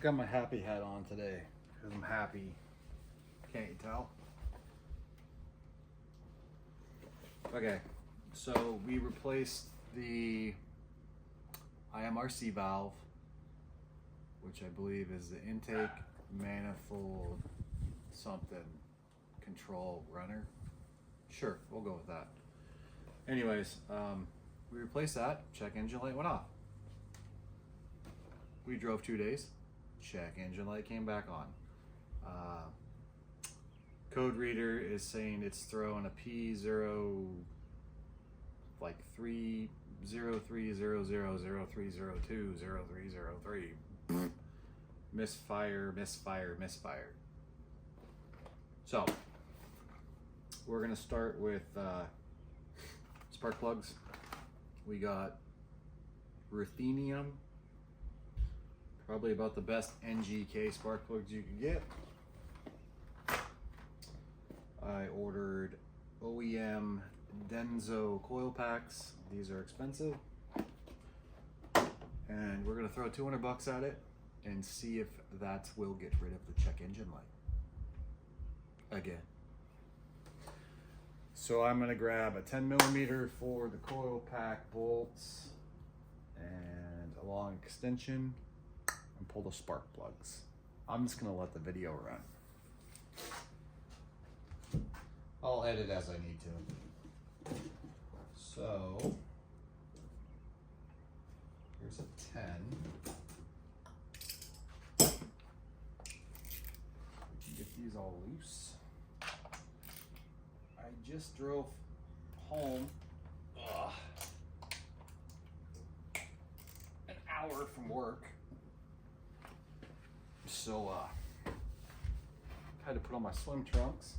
got my happy hat on today because I'm happy. Can't you tell? Okay, so we replaced the IMRC valve, which I believe is the intake manifold something control runner. Sure, we'll go with that. Anyways, we replaced that. Check engine light went off. We drove 2 days. Check engine light came back on. Code reader is saying it's throwing a P0 like 3030003020303. Misfire. So we're gonna start with spark plugs. We got ruthenium, probably about the best NGK spark plugs you can get. I ordered OEM Denso Coil Packs. These are expensive. And we're gonna throw 200 bucks at it and see if that will get rid of the check engine light again. So I'm gonna grab a 10mm for the coil pack bolts and a long extension and pull the spark plugs. I'm just gonna let the video run. I'll edit as I need to. So here's a 10. Get these all loose. I just drove home an hour from work, so had to put on my swim trunks.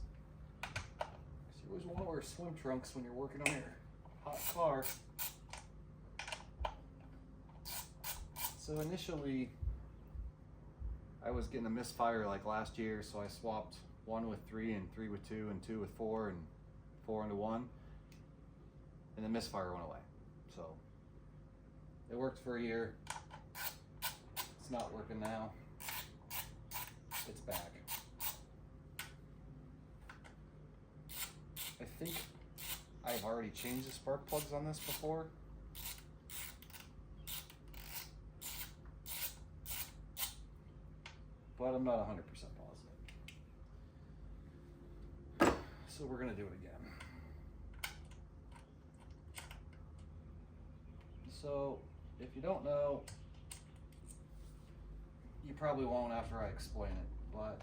You always want to wear swim trunks when you're working on your hot car. So initially, I was getting a misfire like last year, so I swapped 1 with 3 and 3 with 2 and 2 with 4 and 4 into 1, and the misfire went away. So it worked for a year. It's not working now. It's back. I think I've already changed the spark plugs on this before. But I'm not 100% positive. So we're gonna do it again. So if you don't know, you probably won't after I explain it, but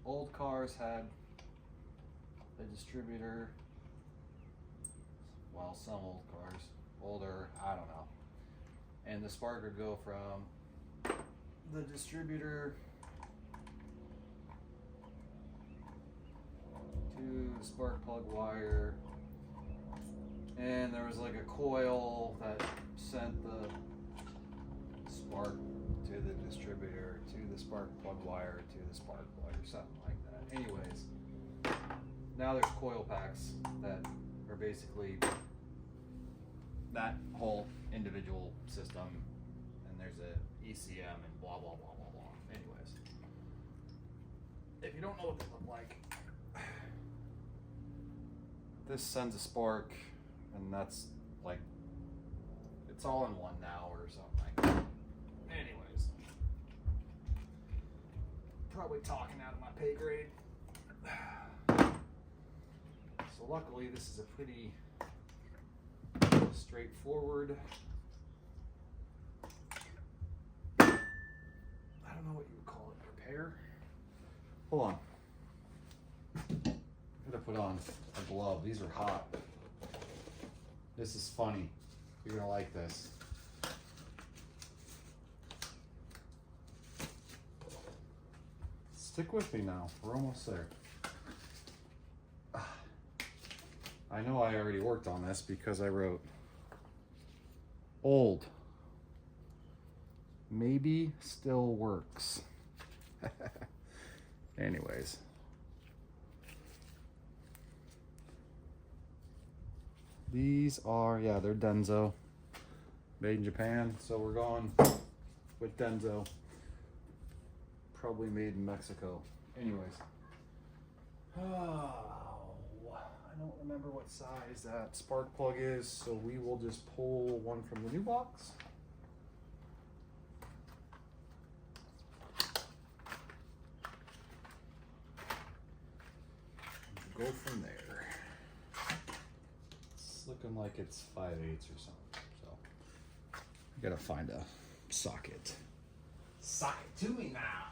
old cars had a distributor, well, some old cars, older, I don't know, and the spark would go from the distributor to the spark plug wire, and there was like a coil that sent the spark to the distributor to the spark plug wire to the spark plug or something like that. Anyways, now there's coil packs that are basically that whole individual system, and there's a ECM and blah blah blah blah blah. Anyways, if you don't know what they look like, this sends a spark, and that's like, it's all in one now or something like that. Anyways, probably talking out of my pay grade. So luckily this is a pretty straightforward, I don't know what you would call it, repair. Hold on. I'm gonna put on a glove. These are hot. This is funny. You're gonna like this. Stick with me now. We're almost there. I know I already worked on this because I wrote old. Maybe still works. Anyways. These are, yeah, they're Denso. Made in Japan. So we're going with Denso. probably made in Mexico. Anyways. Oh, I don't remember what size that spark plug is, so we will just pull one from the new box. Go from there. It's looking like it's 5/8 or something, so I gotta find a socket. Socket to me now.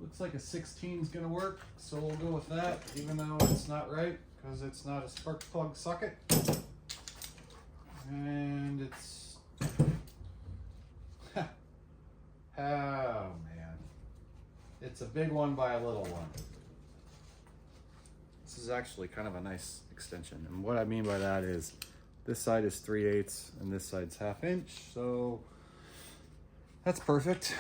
Looks like a 16 is gonna work, so we'll go with that, even though it's not right, because it's not a spark plug socket. And it's, oh man, it's a big one by a little one. This is actually kind of a nice extension, and what I mean by that is this side is 3/8 and this side's 1/2 inch, so that's perfect.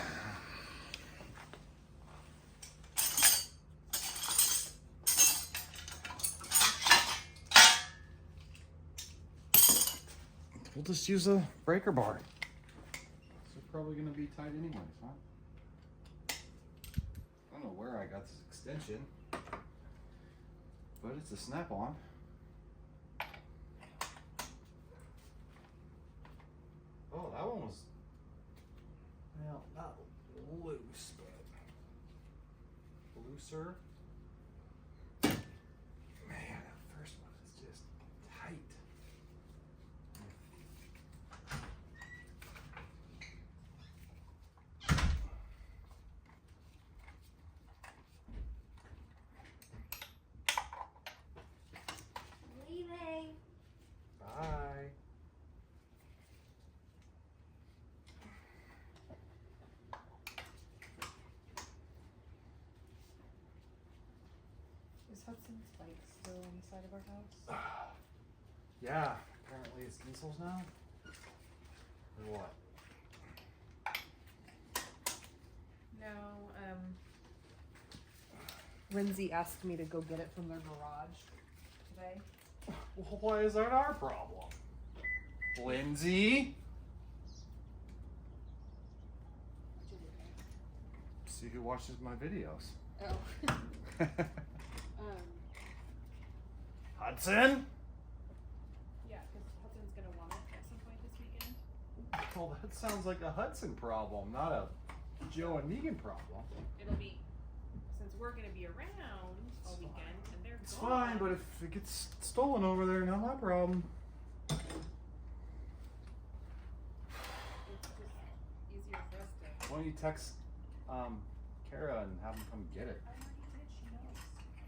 We'll just use a breaker bar. It's probably gonna be tight anyways, huh? I don't know where I got this extension, but it's a snap-on. Oh, that one was, well, not loose, but looser. Man, that first one is just tight. Bye. Is Hudson's bike still on the side of our house? Yeah, apparently it's Diesel's now. Or what? No, Lindsay asked me to go get it from their garage today. Well, why is that our problem? Lindsay? See who watches my videos. Oh. Hudson? Yeah, because Hudson's gonna want it at some point this weekend. Well, that sounds like a Hudson problem, not a Joe and Megan problem. It'll be, since we're gonna be around all weekend and they're It's gone. fine, but if it gets stolen over there, not my problem. It's just easier for us to. Why don't you text Kara and have them come get it? I already did, she knows.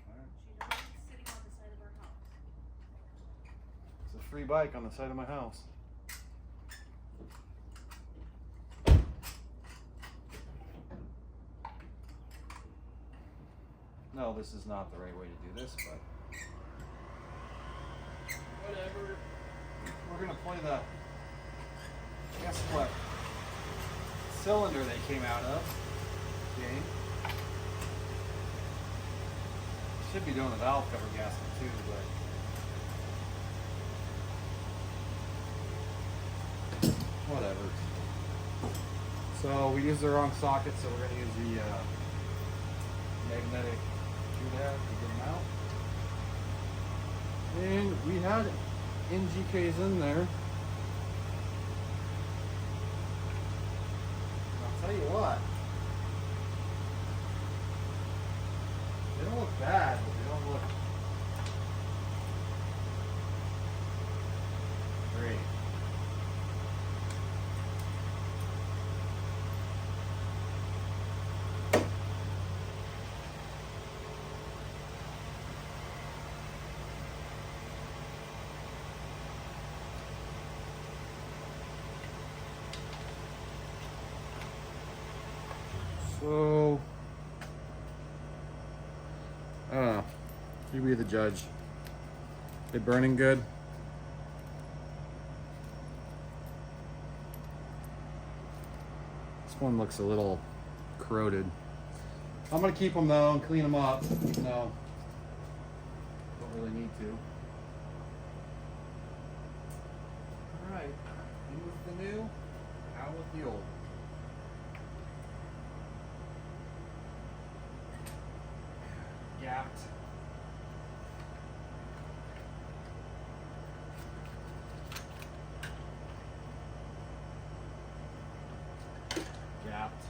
Alright. She knows it's sitting on the side of our house. It's a free bike on the side of my house. No, this is not the right way to do this, but whatever. We're gonna play the, guess what, cylinder they came out of game. Should be doing the valve cover gasket too, but whatever. So we used the wrong socket, so we're gonna use the magnetic doodad to get them out. And we had NGKs in there. I'll tell you what, they don't look bad, but they don't look great. So, I don't know. You be the judge. They burning good? This one looks a little corroded. I'm gonna keep them though and clean them up, even though don't really need to. All right, in with the new, out with the old. Gapped. Gapped.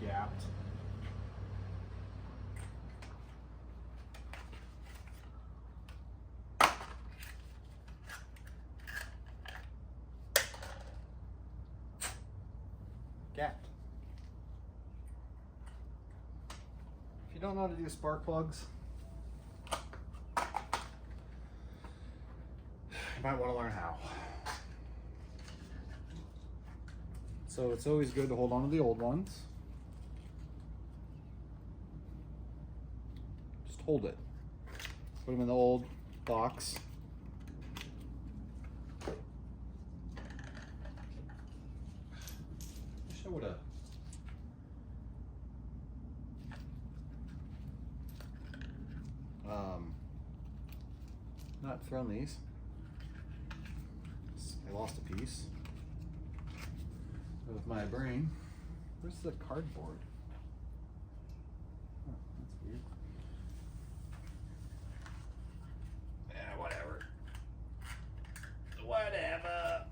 Gapped. Gapped. If you don't know how to do spark plugs, you might want to learn how. So it's always good to hold on to the old ones. Just hold it. Put them in the old box. Wish I would have. Not thrown these. I lost a piece of my brain. Where's the cardboard? Oh, that's weird. Yeah, whatever. Whatever.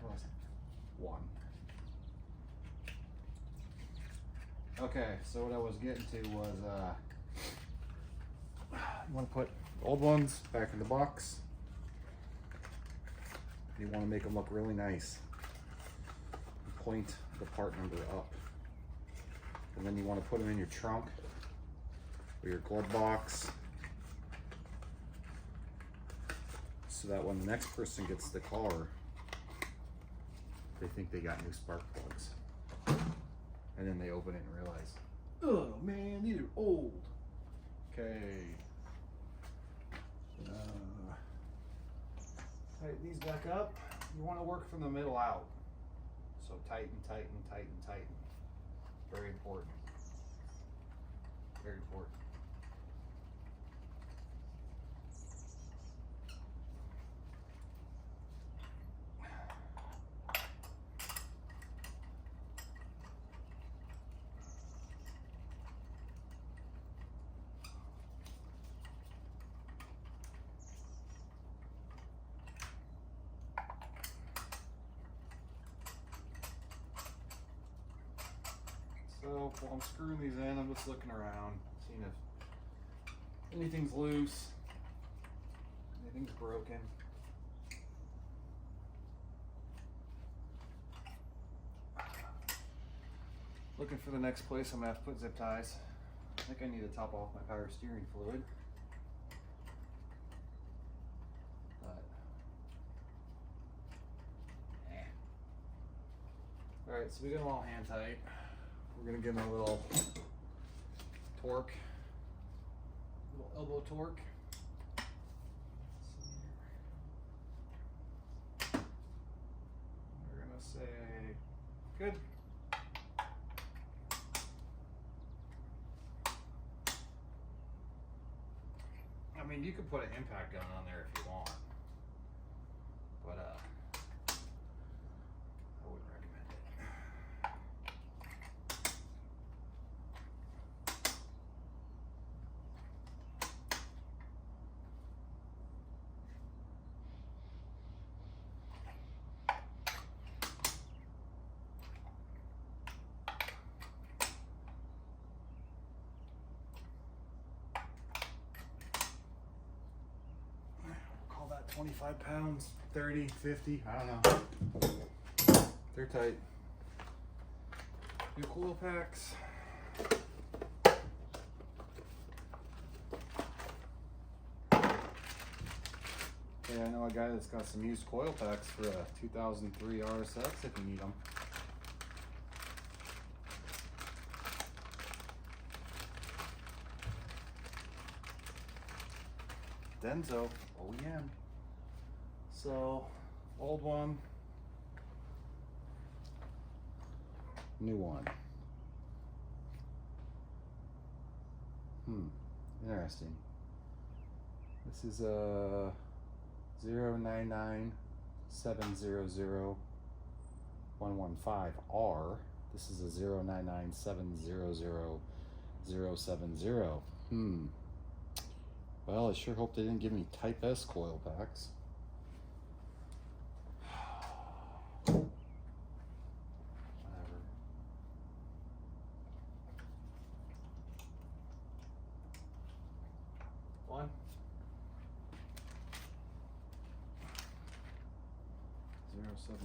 What was it? One. Okay, so what I was getting to was you want to put old ones back in the box. You want to make them look really nice. Point the part number up. And then you want to put them in your trunk or your glove box so that when the next person gets the car, they think they got new spark plugs. And then they open it and realize, oh man, these are old. Okay. Tighten these back up. You want to work from the middle out. So tighten, tighten, tighten, tighten. Very important. Very important. So while I'm screwing these in, I'm just looking around, seeing if anything's loose, anything's broken. Looking for the next place I'm gonna have to put zip ties. I think I need to top off my power steering fluid. But, alright, so we got them all hand tight. We're gonna give them a little torque, little elbow torque. We're gonna say good. I mean, you could put an impact gun on there if you want, but I wouldn't recommend it. 25 pounds, 30, 50, I don't know. They're tight. New coil packs. Yeah, I know a guy that's got some used coil packs for a 2003 RSX if you need them. Denso OEM. So, old one, new one. Interesting. This is a 099700115R. This is a 099700070. Well, I sure hope they didn't give me Type S coil packs. Whatever. One. 070 070.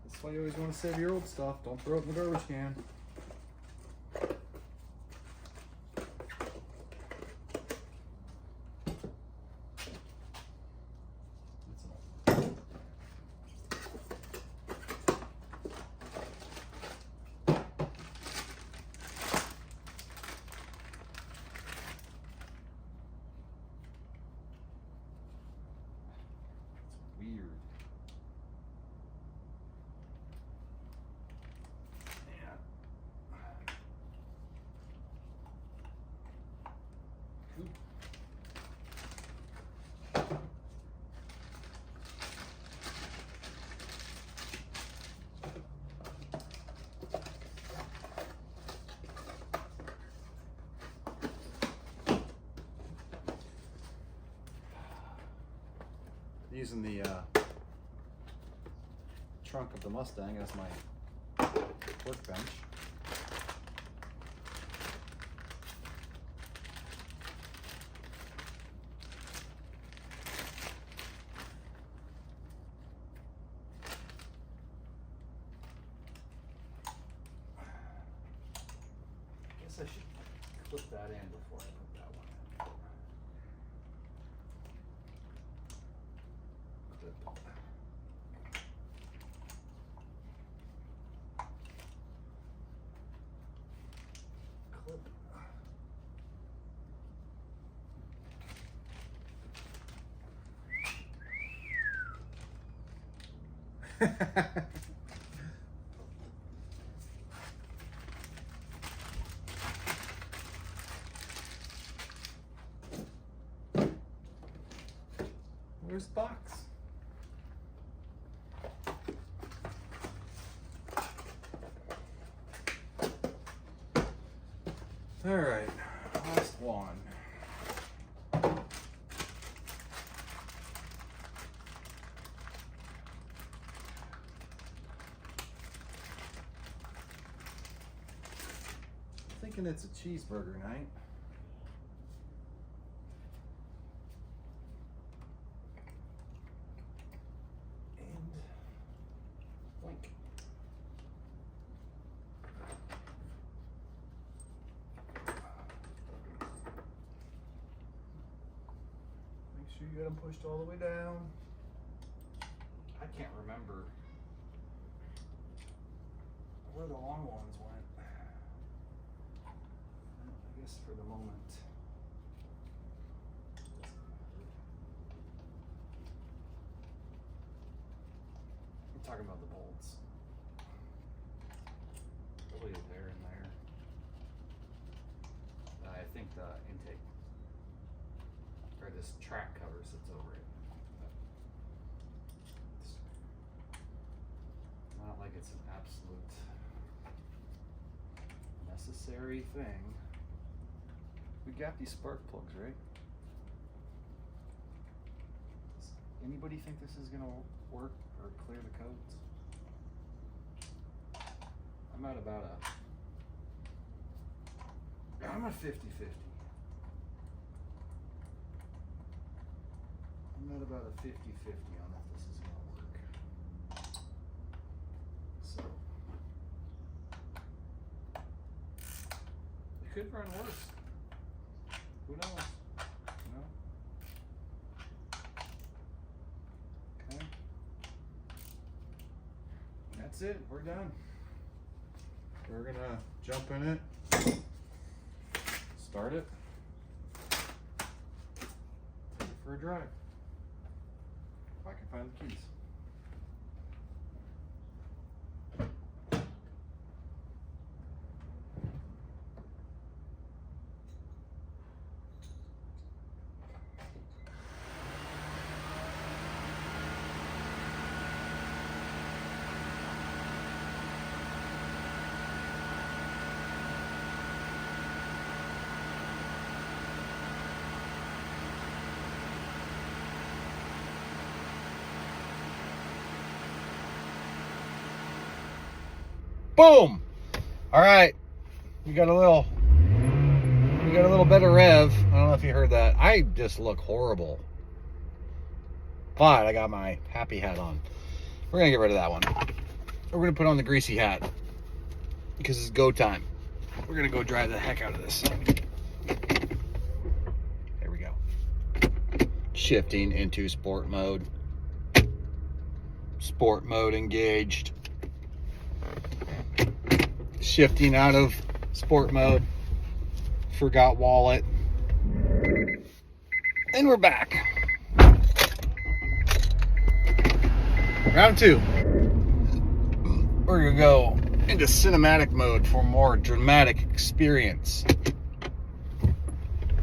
That's why you always want to save your old stuff. Don't throw it in the garbage can. Weird. Using the trunk of the Mustang as my workbench. I guess I should clip that in before I put that one in. Where's the box? All right, last one. Thinking it's a cheeseburger night. And blink. Make sure you got them pushed all the way down. I can't remember where the long ones went. I guess for the moment. I'm talking about the bolts. Probably there and there. I think the intake, or this track cover sits over it. It's not like it's an absolute necessary thing. We got these spark plugs, right? Does anybody think this is gonna work or clear the codes? I'm at about a I'm a 50-50. I'm at about a 50-50 on if this is gonna work. So it could run worse. Who knows? You know? Okay. That's it. We're done. We're gonna jump in it. Start it. Take it for a drive. If I can find the keys. Boom! All right, we got a little bit of rev. I don't know if you heard that. I just look horrible, but I got my happy hat on. We're gonna get rid of that one. We're gonna put on the greasy hat because it's go time. We're gonna go drive the heck out of this. There we go. Shifting into sport mode. Sport mode engaged. Shifting out of sport mode. Forgot wallet. And we're back. Round 2. We're gonna go into cinematic mode for more dramatic experience.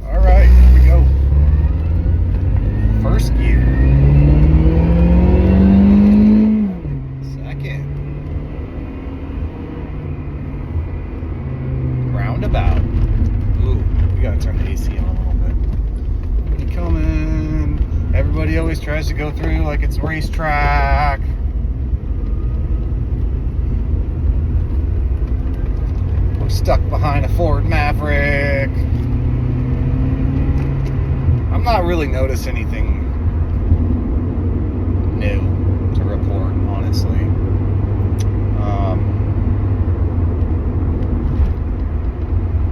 All right, here we go. First gear. Second. Roundabout. Ooh, we gotta turn the AC on a little bit. Nobody coming. Everybody always tries to go through like it's racetrack. We're stuck behind a Ford Maverick. I'm not really noticing anything new to report, honestly.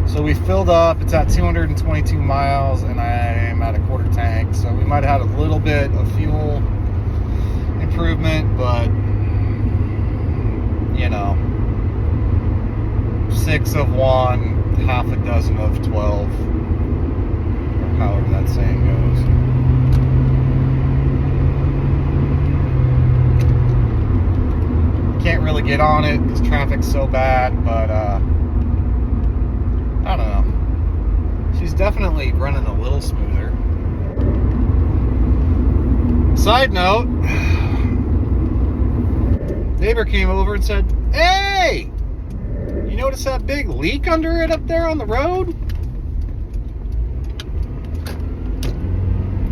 So we filled up, it's at 222 miles and I'm at a quarter tank. So we might have had a little bit of fuel improvement, but you know, 6 of 1, half a dozen of 12, or however that saying goes. Can't really get on it because traffic's so bad, but I don't know. She's definitely running a little smoother. Side note, neighbor came over and said, "Hey, you notice that big leak under it up there on the road?"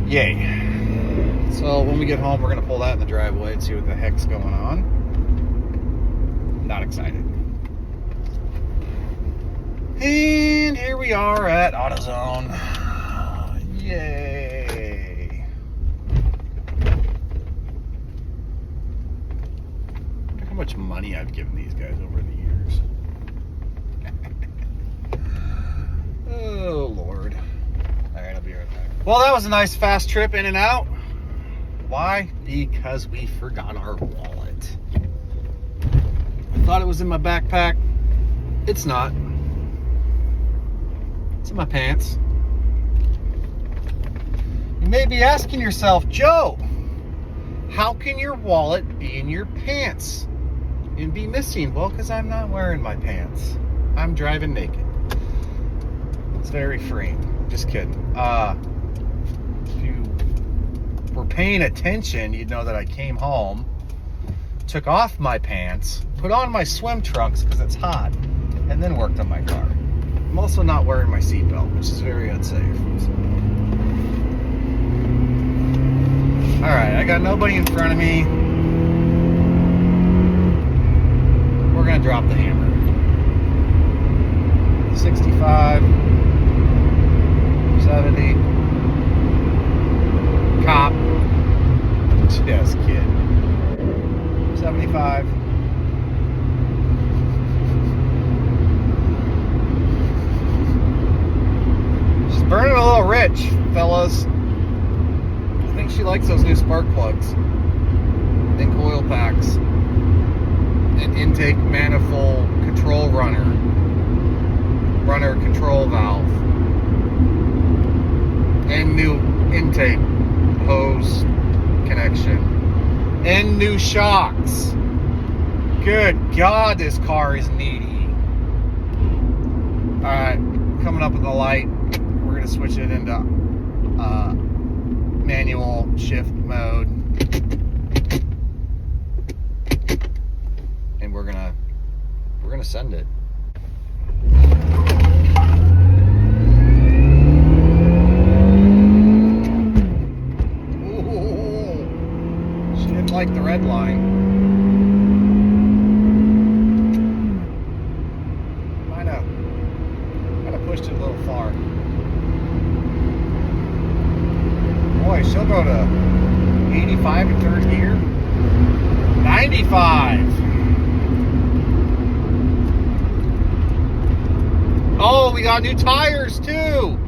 Yay. So when we get home, we're gonna pull that in the driveway and see what the heck's going on. Not excited. And here we are at AutoZone. Yay. Look how much money I've given these guys over the years. Oh, Lord. All right, I'll be right back. Well, that was a nice fast trip in and out. Why? Because we forgot our wallet. I thought it was in my backpack. It's not. It's in my pants. You may be asking yourself, Joe, how can your wallet be in your pants and be missing? Well, because I'm not wearing my pants. I'm driving naked. It's very freeing. Just kidding. If you were paying attention, you'd know that I came home, took off my pants, put on my swim trunks because it's hot, and then worked on my car. I'm also not wearing my seatbelt, which is very unsafe. So. All right, I got nobody in front of me. We're gonna drop the hammer. 65. switch, fellas. I think she likes those new spark plugs and coil packs and intake manifold control runner control valve and new intake hose connection and new shocks. Good God, this car is needy. Alright, coming up with the light, we're going to switch it into manual shift mode. And we're gonna send it. Ooh, she didn't like the red line. Might have pushed it a little far. Boy, she'll go to 85 in third gear. 95. Oh, we got new tires too.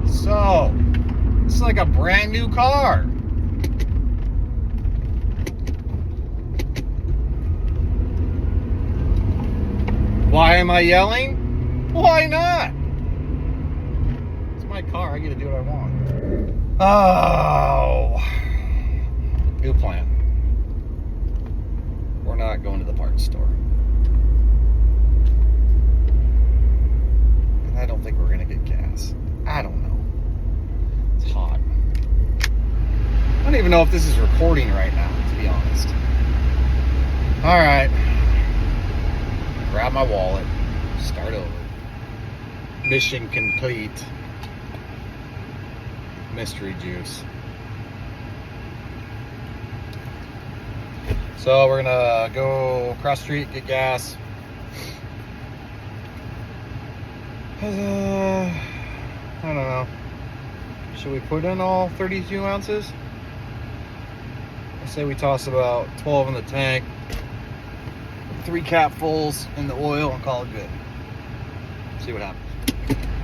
So, it's like a brand new car. Why am I yelling? Why not? It's my car. I get to do what I want. Oh. New plan. We're not going to the parts store. And I don't think we're going to get gas. I don't know. It's hot. I don't even know if this is recording right now, to be honest. Alright. Grab my wallet. Start over. Mission complete. Mystery juice. So we're gonna go across the street, get gas. I don't know. Should we put in all 32 ounces? I say we toss about 12 in the tank, 3 capfuls in the oil, and call it good. See what happens.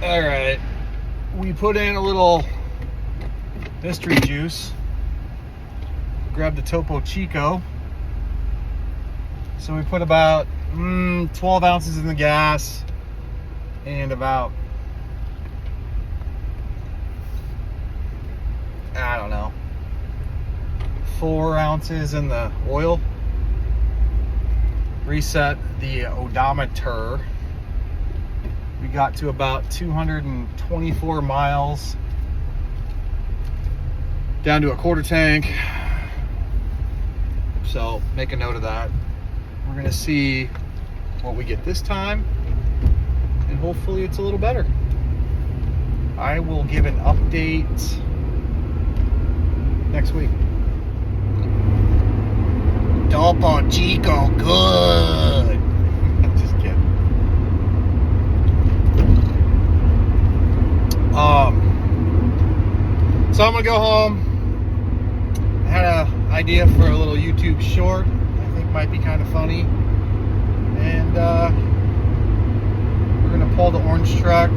All right, we put in a little mystery juice. Grab the Topo Chico. So we put about 12 ounces in the gas and about, I don't know, 4 ounces in the oil. Reset the odometer. We got to about 224 miles. Down to a quarter tank. So make a note of that. We're gonna see what we get this time, and hopefully it's a little better. I will give an update next week. Topo Chico, good. Just kidding. So I'm gonna go home. I had an idea for a little YouTube short. I think might be kind of funny. And we're gonna pull the orange truck.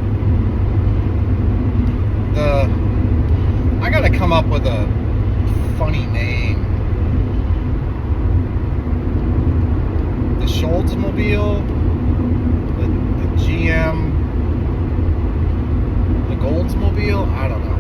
I gotta come up with a funny name. The Schultzmobile, the GM, the Goldsmobile. I don't know.